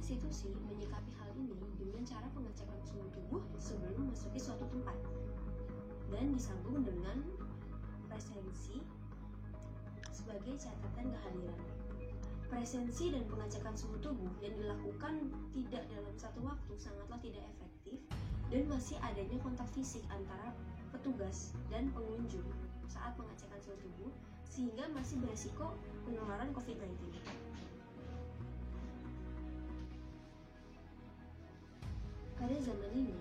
institusi menyikapi hal ini dengan cara pengecekan suhu tubuh sebelum memasuki suatu tempat dan disambung dengan presensi sebagai catatan kehadiran. Presensi dan pengecekan suhu tubuh yang dilakukan tidak dalam satu waktu sangatlah tidak efektif dan masih adanya kontak fisik antara petugas dan pengunjung saat pengecekan suhu tubuh sehingga masih beresiko penularan COVID-19. Pada zaman ini,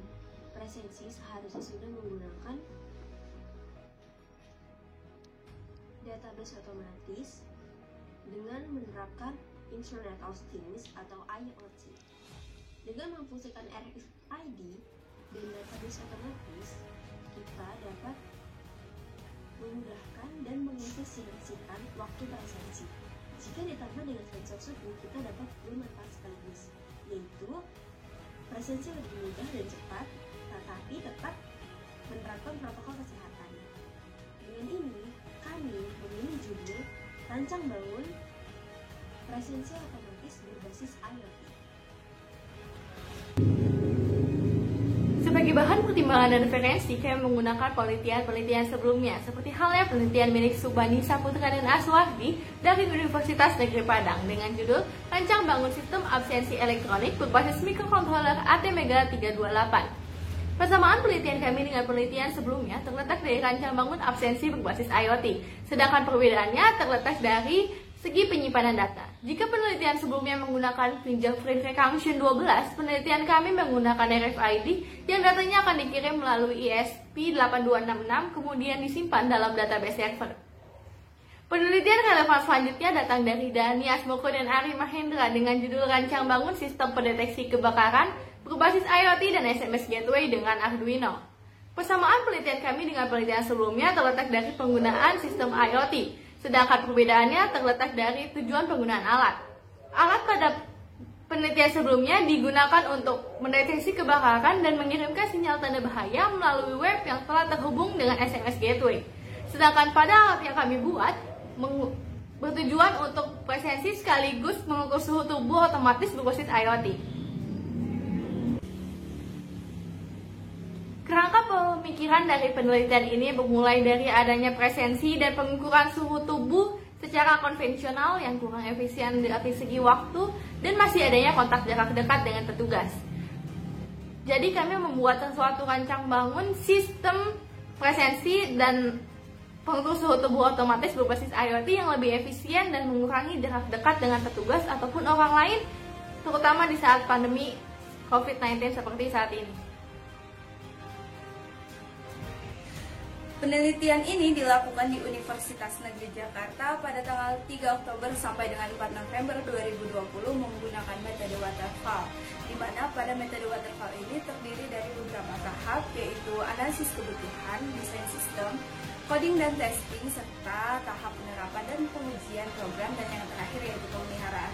presensi seharusnya sudah menggunakan database otomatis dengan menerapkan Internet of Things atau IoT. Dengan memfungsikan RFID dan database otomatis, kita dapat memudahkan dan mengefisiensikan waktu presensi. Jika ditambah dengan sensor suhu, kita dapat dua manfaat sekaligus, yaitu presensi lebih mudah dan cepat, tetapi tetap menerapkan protokol kesehatan. Dengan ini, kami memilih judul Rancang Bangun Presensi Otomatis Berbasis IoT. Sebagai bahan pertimbangan dan referensi, kami menggunakan penelitian sebelumnya, seperti halnya penelitian milik Subhani Saputra dan Aswardi dari Universitas Negeri Padang dengan judul Rancang Bangun Sistem Absensi Elektronik Berbasis Microcontroller ATmega 328. Persamaan penelitian kami dengan penelitian sebelumnya terletak dari rancang bangun absensi berbasis IoT, sedangkan perbedaannya terletak dari segi penyimpanan data. Jika penelitian sebelumnya menggunakan fingerprint recognition 12, penelitian kami menggunakan RFID yang datanya akan dikirim melalui ESP8266 kemudian disimpan dalam database server. Penelitian relevan selanjutnya datang dari Dani Asmoko dan Ari Mahendra dengan judul Rancang Bangun Sistem Pendeteksi Kebakaran berbasis IoT dan SMS Gateway dengan Arduino. Persamaan penelitian kami dengan penelitian sebelumnya terletak dari penggunaan sistem IoT, sedangkan perbedaannya terletak dari tujuan penggunaan alat. Alat pada penelitian sebelumnya digunakan untuk mendeteksi kebakaran dan mengirimkan sinyal tanda bahaya melalui web yang telah terhubung dengan SMS Gateway. Sedangkan pada alat yang kami buat bertujuan untuk presensi sekaligus mengukur suhu tubuh otomatis berbasis IoT. Kerangka pemikiran dari penelitian ini bermulai dari adanya presensi dan pengukuran suhu tubuh secara konvensional yang kurang efisien dari segi waktu dan masih adanya kontak jarak dekat dengan petugas. Jadi kami membuat sesuatu rancang bangun sistem presensi dan pengukur suhu tubuh otomatis berbasis IoT yang lebih efisien dan mengurangi jarak dekat dengan petugas ataupun orang lain, terutama di saat pandemi COVID-19 seperti saat ini. Penelitian ini dilakukan di Universitas Negeri Jakarta pada tanggal 3 Oktober sampai dengan 4 November 2020 menggunakan metode waterfall, di mana pada metode waterfall ini terdiri dari beberapa tahap, yaitu analisis kebutuhan, desain sistem, coding dan testing, serta tahap penerapan dan pengujian program, dan yang terakhir yaitu pemeliharaan.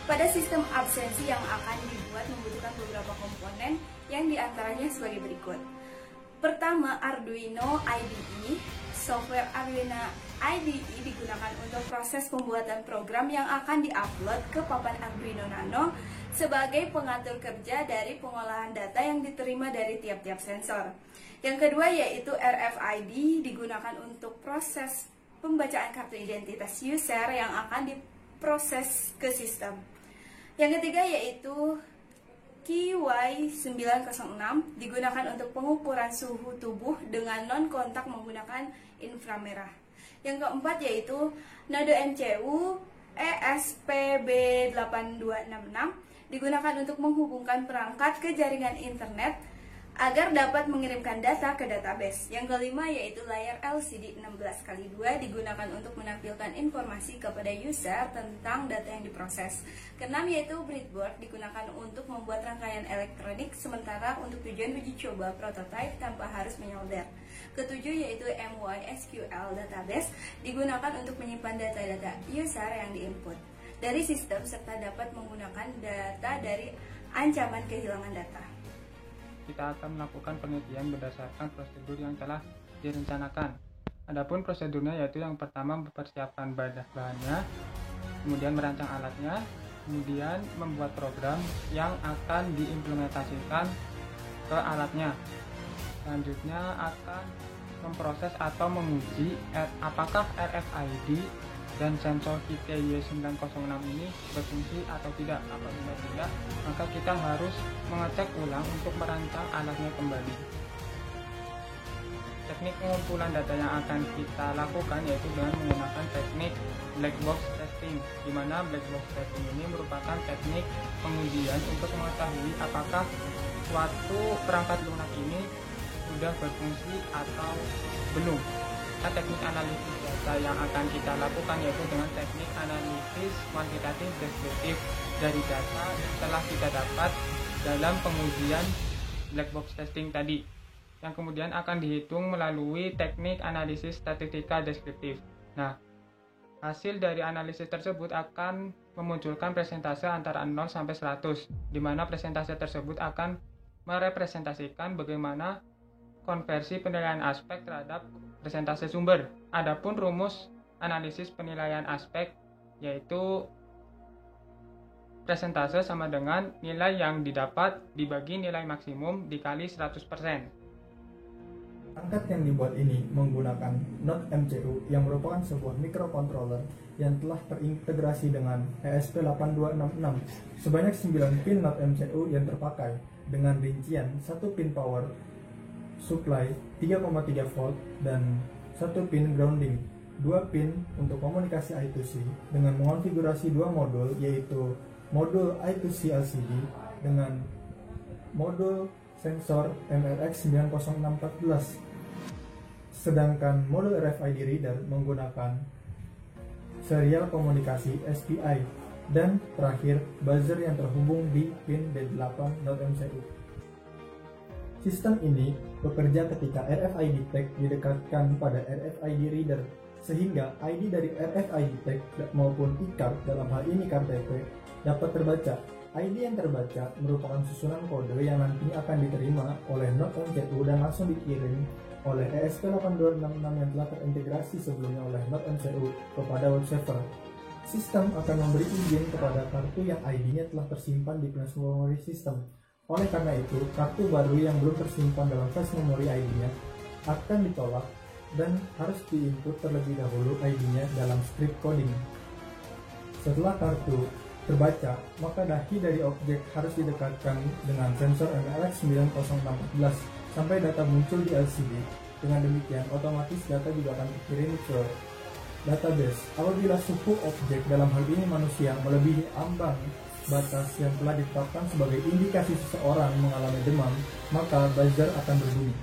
Pada sistem absensi yang akan dibuat membutuhkan beberapa komponen yang diantaranya sebagai berikut. Pertama, Arduino IDE. Software Arduino IDE digunakan untuk proses pembuatan program yang akan diupload ke papan Arduino Nano sebagai pengatur kerja dari pengolahan data yang diterima dari tiap-tiap sensor. Yang kedua yaitu RFID, digunakan untuk proses pembacaan kartu identitas user yang akan diproses ke sistem. Yang ketiga yaitu QY906, digunakan untuk pengukuran suhu tubuh dengan non-kontak menggunakan inframerah. Yang keempat yaitu Node MCU ESPB8266, digunakan untuk menghubungkan perangkat ke jaringan internet agar dapat mengirimkan data ke database. Yang kelima yaitu layar LCD 16x2, digunakan untuk menampilkan informasi kepada user tentang data yang diproses. Keenam yaitu breadboard, digunakan untuk membuat rangkaian elektronik sementara untuk tujuan uji coba prototipe tanpa harus menyolder. Ketujuh yaitu MySQL database, digunakan untuk menyimpan data-data user yang diinput dari sistem serta dapat menggunakan data dari ancaman kehilangan data. Kita akan melakukan penelitian berdasarkan prosedur yang telah direncanakan. Adapun prosedurnya yaitu yang pertama mempersiapkan bahannya, kemudian merancang alatnya, kemudian membuat program yang akan diimplementasikan ke alatnya. Selanjutnya akan memproses atau menguji apakah RFID dan sensor KITY906 ini berfungsi atau tidak. Apabila tidak, maka kita harus mengecek ulang untuk merancang alatnya kembali. Teknik pengumpulan data yang akan kita lakukan yaitu dengan menggunakan teknik black box testing, di mana black box testing ini merupakan teknik pengujian untuk mengetahui apakah suatu perangkat lunak ini sudah berfungsi atau belum. Nah, teknik analisis data yang akan kita lakukan yaitu dengan teknik analisis kuantitatif deskriptif dari data yang telah kita dapat dalam pengujian black box testing tadi, yang kemudian akan dihitung melalui teknik analisis statistika deskriptif. Nah, hasil dari analisis tersebut akan memunculkan persentase antara 0 sampai 100, di mana persentase tersebut akan merepresentasikan bagaimana konversi penilaian aspek terhadap persentase sumber. Adapun rumus analisis penilaian aspek yaitu persentase sama dengan nilai yang didapat dibagi nilai maksimum dikali 100%. Perangkat yang dibuat ini menggunakan Node MCU yang merupakan sebuah microcontroller yang telah terintegrasi dengan ESP8266. Sebanyak 9 pin Node MCU yang terpakai dengan rincian 1 pin power supply 3,3 volt dan 1 pin grounding, 2 pin untuk komunikasi I2C dengan mengonfigurasi 2 modul, yaitu modul I2C LCD dengan modul sensor MRX90614, sedangkan modul RFID reader menggunakan serial komunikasi SPI, dan terakhir buzzer yang terhubung di pin D8 Node MCU. Sistem ini bekerja ketika RFID tag didekatkan pada RFID reader, sehingga ID dari RFID tag maupun e-card, dalam hal ini KTP, dapat terbaca. ID yang terbaca merupakan susunan kode yang nantinya akan diterima oleh Node MCU dan langsung dikirim oleh ESP8266 yang telah terintegrasi sebelumnya oleh Node MCU kepada web server. Sistem akan memberi izin kepada kartu yang ID-nya telah tersimpan di flash memory system. Oleh karena itu, kartu baru yang belum tersimpan dalam flash memory ID-nya akan ditolak dan harus diinput terlebih dahulu ID-nya dalam script coding. Setelah kartu terbaca, maka dahi dari objek harus didekatkan dengan sensor MRX90614 sampai data muncul di LCD. Dengan demikian, otomatis data juga akan dikirim ke database. Apabila suhu objek, dalam hal ini manusia, melebihi ambang batas yang telah ditetapkan sebagai indikasi seseorang mengalami demam, maka buzzer akan berbunyi.